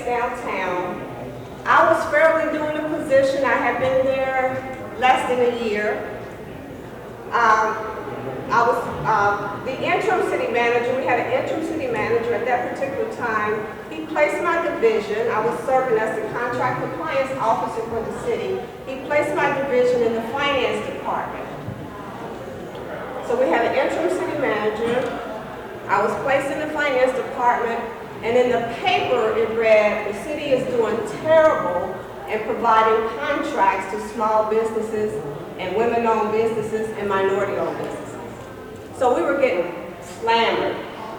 downtown. I was fairly new in the position. I had been there less than a year. I was the interim city manager. We had an interim city manager at that particular time. He placed my division. I was serving as the contract compliance officer for the city. He placed my division in the finance department. So we had an interim city manager. I was placed in the finance department, and in the paper it read, the city is doing terrible in providing contracts to small businesses and women-owned businesses and minority-owned businesses. So we were getting slammered.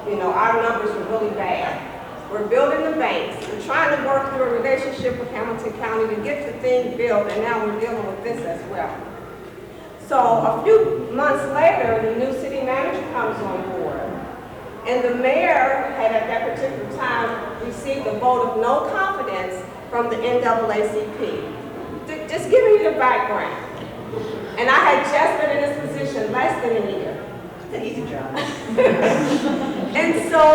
You know, our numbers were really bad. We're building the banks. We're trying to work through a relationship with Hamilton County to get the thing built, and now we're dealing with this as well. So a few months later, the new city manager comes on board. And the mayor had at that particular time received a vote of no confidence from the NAACP. Just giving you the background. And I had just been in this position less than a year. It's an easy job. And so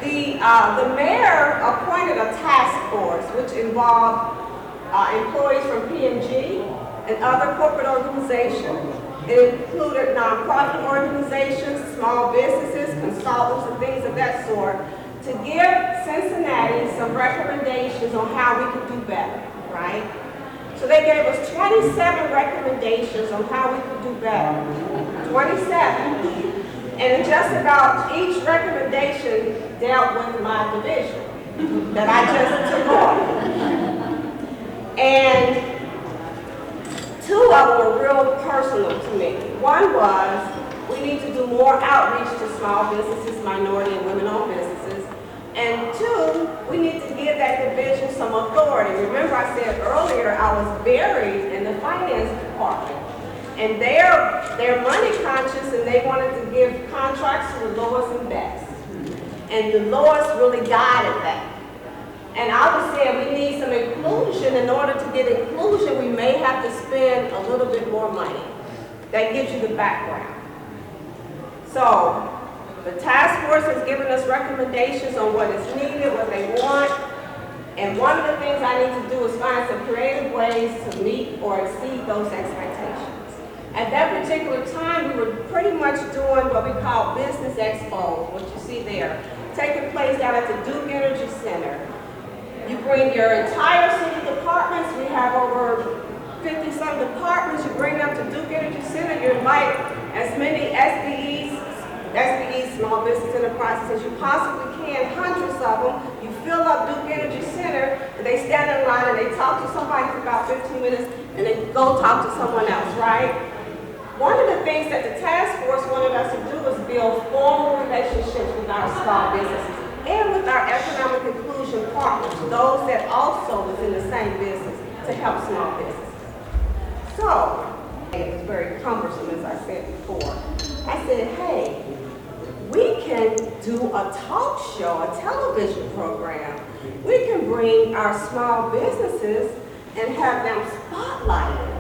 the mayor appointed a task force which involved employees from P&G and other corporate organizations. It included nonprofit organizations, small businesses, consultants, and things of that sort, to give Cincinnati some recommendations on how we could do better, right? So they gave us 27 recommendations on how we could do better. 27. And just about each recommendation dealt with my division that I just took on. And two of them were real personal to me. One was, we need to do more outreach to small businesses, minority and women-owned businesses. And two, we need to give that division some authority. Remember I said earlier, I was buried in the finance department. And they're money conscious, and they wanted to give contracts to the lowest and best. And the lowest really guided that. And I was saying we need some inclusion. In order to get inclusion, we may have to spend a little bit more money. That gives you the background. So the task force has given us recommendations on what is needed, what they want. And one of the things I need to do is find some creative ways to meet or exceed those expectations. At that particular time, we were pretty much doing what we call business expos, what you see there, taking place down at the Duke Energy Center. You bring your entire city departments. We have over 50-some departments. You bring them to Duke Energy Center. You invite as many SBEs, small business enterprises, as you possibly can, hundreds of them. You fill up Duke Energy Center, and they stand in line and they talk to somebody for about 15 minutes, and then go talk to someone else, right? One of the things that the task force wanted us to do was build formal relationships with our small businesses and with our economic inclusion partners, those that also was in the same business, to help small businesses. So, it was very cumbersome, as I said before. I said, hey, we can do a talk show, a television program. We can bring our small businesses and have them spotlighted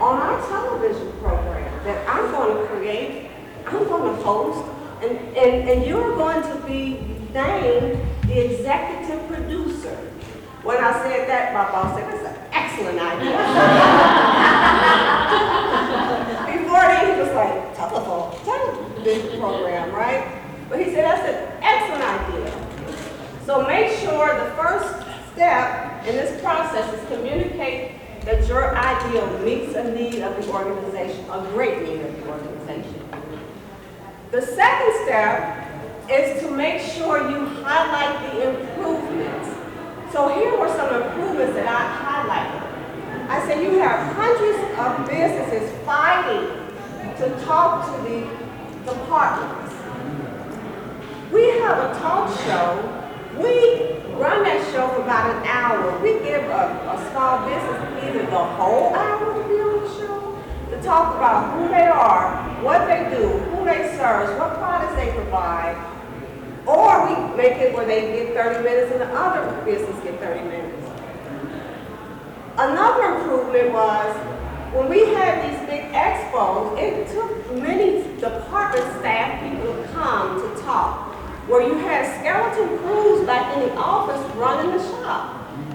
on our television program that I'm going to create, I'm going to host, and you're going to be named the executive producer. When I said that, my boss said, that's an excellent idea. Before then, he was like, television program, right? But he said, that's an excellent idea. So make sure the first step in this process is communicate that your idea meets a need of the organization, a great need of the organization. The second step is to make sure you highlight the improvements. So here were some improvements that I highlighted. I said you have hundreds of businesses fighting to talk to the departments. We have a talk show. We run that show for about an hour. We give a small business either the whole hour to be on the show, to talk about who they are, what they do, who they serve, what products they provide, or we make it where they get 30 minutes and the other business get 30 minutes. Another improvement was when we had these big expos, it took many department staff people to come to talk, where you had skeleton crews back in the office running the shop.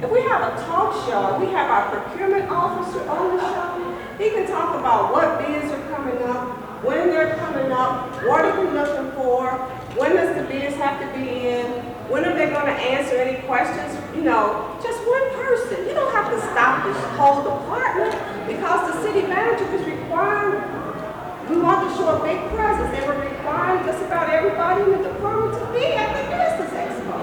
If we have a talk show and we have our procurement officer on the show, he can talk about what bids are coming up, when they're coming up, what are we looking for, when does the bids have to be in, when are they going to answer any questions, you know, just one person. You don't have to stop this whole department because the city manager is requiring, we want to show a big presence. They were requiring just about everybody in the department to be at the Business Expo.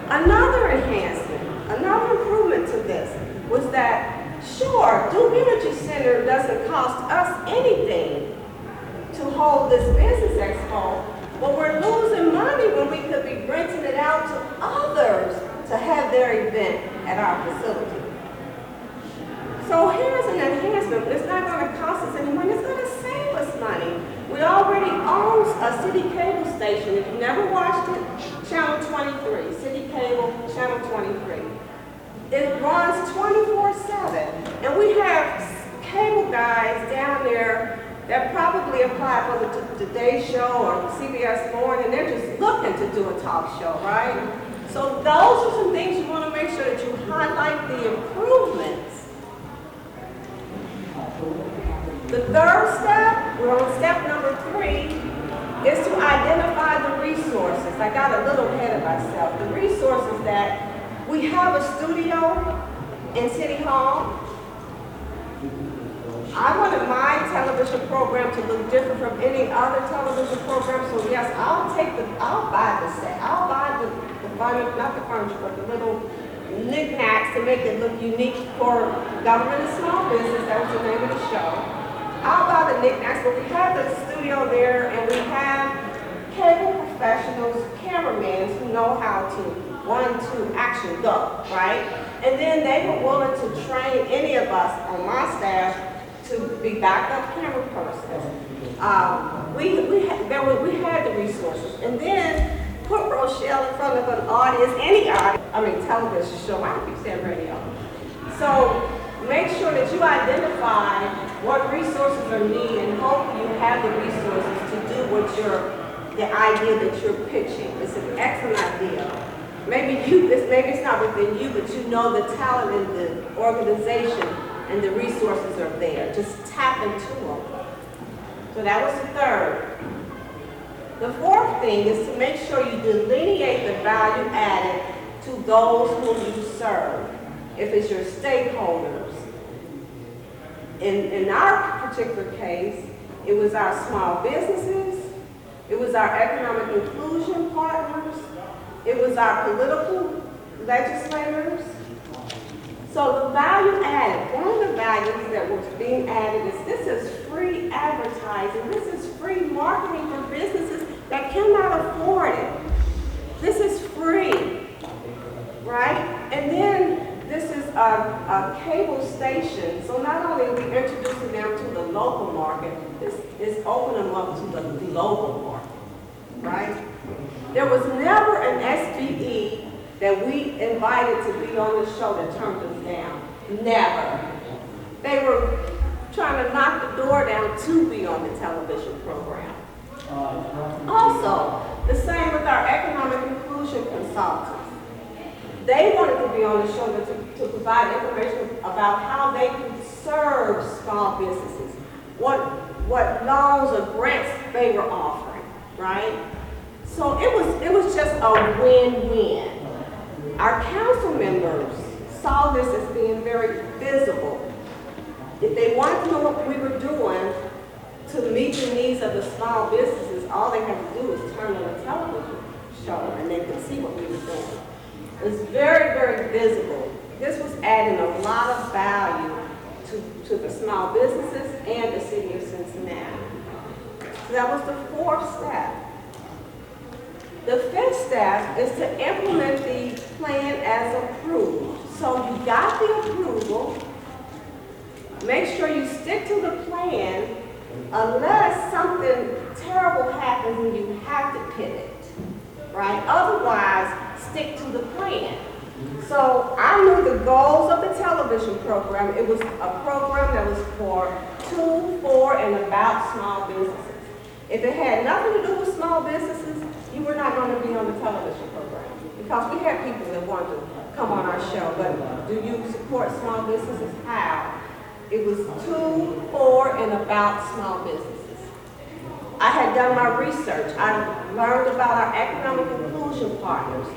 Another enhancement, another improvement to this was that, sure, Duke Energy Center doesn't cost us anything to hold this Business Expo, but we're losing money when we could be renting it out to others to have their event at our facility. So here's an enhancement. It's not going to cost us any money. It's going to save us money. We already own a city cable station. If you never watched it, Channel 23, City Cable, Channel 23. It runs 24/7. And we have cable guys down there that probably apply for the Today Show or CBS Morning, and they're just looking to do a talk show, right? So those are some things you want to make sure that you highlight the improvements. The third step, we're on step number 3, is to identify the resources. I got a little ahead of myself. The resources that we have a studio in City Hall. I wanted my television program to look different from any other television program, so yes, I'll buy the set. I'll buy the furniture, not the furniture, but the little knickknacks to make it look unique for government and small business. That was the name of the show. I'll buy the knickknacks, but we have the studio there, and we have cable professionals, cameramen who know how to, action go, right? And then they were willing to train any of us on my staff to be backup camera persons. We had the resources, and then put Rochelle in front of an audience, any audience, television show. I keep saying radio. So make sure that you identify what resources are needed, and hope you have the resources to do the idea that you're pitching. It's an excellent idea. Maybe it's not within you, but you know the talent in the organization and the resources are there. Just tap into them. So that was the third. The fourth thing is to make sure you delineate the value added to those whom you serve. If it's your stakeholders. In our particular case, it was our small businesses, it was our economic inclusion partners, it was our political legislators. So the value added, one of the values that was being added is this is free advertising. This is free marketing for businesses that cannot afford it. This is free, right? And then this is a cable station. So not only are we introducing them to the local market, this is opening them up to the global market, right? There was never an SBE that we invited to be on the show that turned us down. Never. They were trying to knock the door down to be on the television program. Also, the same with our economic inclusion consultants. They wanted to be on the show to provide information about how they could serve small businesses, what loans or grants they were offering, right? So it was just a win-win. Our council members saw this as being very visible. If they wanted to know what we were doing to meet the needs of the small businesses, all they had to do was turn on a television show and they could see what we were doing. It was very, very visible. This was adding a lot of value to the small businesses and the city of Cincinnati. So that was the fourth step. The fifth step is to implement the plan as approved. So you got the approval. Make sure you stick to the plan unless something terrible happens and you have to pivot, right? Otherwise, stick to the plan. So I knew the goals of the television program. It was a program that was for, and about small businesses. If it had nothing to do with small businesses, you were not going to be on the television program because we had people that wanted to come on our show. But do you support small businesses? How? It was to, for, and about small businesses. I had done my research. I learned about our economic inclusion partners.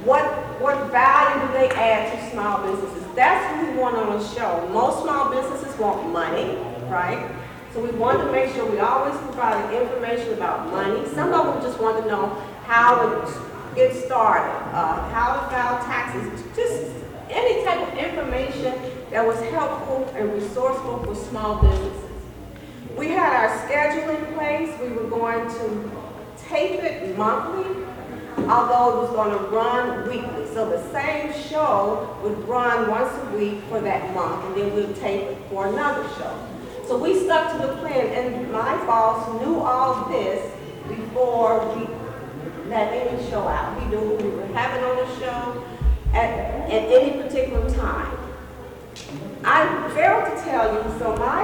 What value do they add to small businesses? That's what we want on the show. Most small businesses want money, right? So we wanted to make sure we always provided information about money. Some of them just want to know how to get started, how to file taxes, just any type of information that was helpful and resourceful for small businesses. We had our schedule in place. We were going to tape it monthly, although it was going to run weekly. So the same show would run once a week for that month, and then we'd tape it for another show. So we stuck to the plan, and my boss knew all this before we let any show out. He knew who we were having on the show at any particular time. I failed to tell you, so my